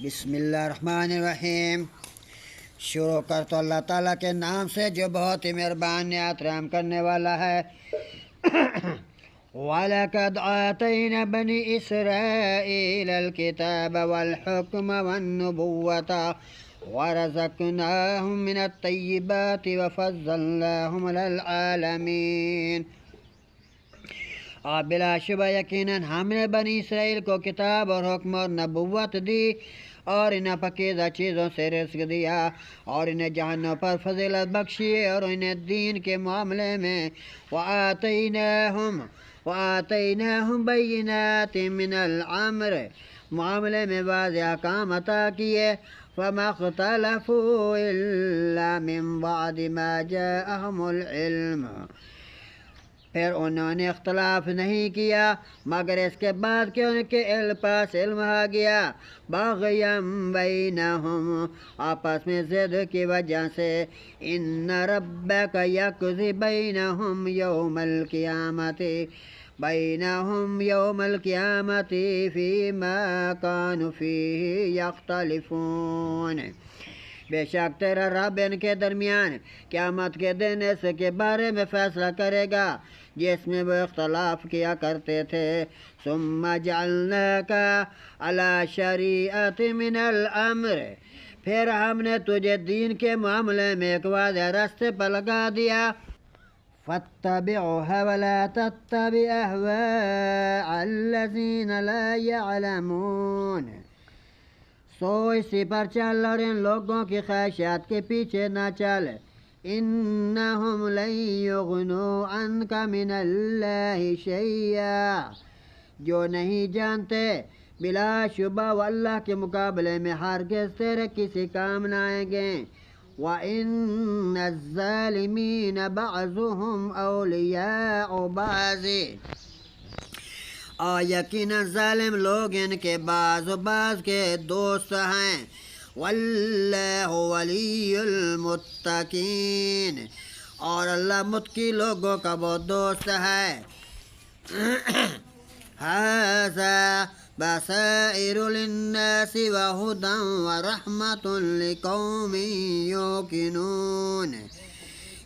بسم اللہ الرحمن الرحیم۔ شروع کرتا ہوں اللہ تعالیٰ کے نام سے جو بہت ہی مہربان نہایت رحم کرنے والا ہے۔ وَلَقَدْ آتَيْنَا بَنِي إِسْرَائِيلَ الْكِتَابَ وَالْحُكْمَ وَالنُّبُوَّةَ وَرَزَقْنَاهُم مِّنَ الطَّيِّبَاتِ وَفَضَّلْنَاهُمْ عَلَى الْعَالَمِينَ۔ اور بلا شبہ یقیناً ہم نے بنی اسرائیل کو کتاب اور حکم اور نبوت دی اور انہیں پکیزہ چیزوں سے رزق دیا اور انہیں جہانوں پر فضیلت بخشی اور انہیں دین کے معاملے میں وَآتَيْنَاهُمْ بَيِّنَاتٍ مِّنَ الْأَمْرِ معاملے میں واضح احکام عطا کیے۔ فَمَا اخْتَلَفُوا إِلَّا مِن بَعْدِ مَا جَاءَهُمُ الْعِلْمُ، پھر انہوں نے اختلاف نہیں کیا مگر اس کے بعد کہ ان کے پاس علم آ گیا۔ باغیاً بینہم، آپس میں ضد کی وجہ سے۔ ان ربک یقضی بینہم یوم القیامت فیما کانوا فیہ یختلفون، بے شک تیرا رب ان کے درمیان قیامت کے دن اس کے بارے میں فیصلہ کرے گا جس میں وہ اختلاف کیا کرتے تھے۔ ثم جعلناک علی شریعۃ من الامر، پھر ہم نے تجھے دین کے معاملے میں ایک واضح راستے پر لگا دیا۔ فاتبعها ولا تتبع اهواء الذین لا یعلمون، سو اسی پر چل اور ان لوگوں کی خواہشات کے پیچھے نہ چل۔ انہم لن یغنوا عنک من اللہ شیئا، جو نہیں جانتے بلا شبہ وہ اللہ کے مقابلے میں ہرگز تیرے کسی کام نہ آئیں گے۔ وَإِنَّ الظَّالِمِينَ بَعْضُهُمْ أَوْلِيَاءُ بَعْضٍ، اور یقیناً ظالم لوگ ان کے بعض و بعض کے دوست ہیں۔ وَاللَّهُ وَلِيُّ الْمُتَّقِينَ، اور اللہ متقی لوگوں کا وہ دوست ہے۔ هَذَا بَصَائِرُ لِلنَّاسِ وَهُدًى وَرَحْمَةٌ لِقَوْمٍ یُوقِنُونَ،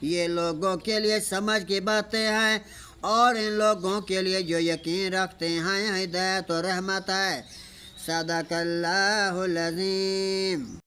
یہ لوگوں کے لیے سمجھ کی باتیں ہیں اور ان لوگوں کے لیے جو یقین رکھتے ہیں ہدایت و رحمت ہے۔ صدق اللہ العظیم۔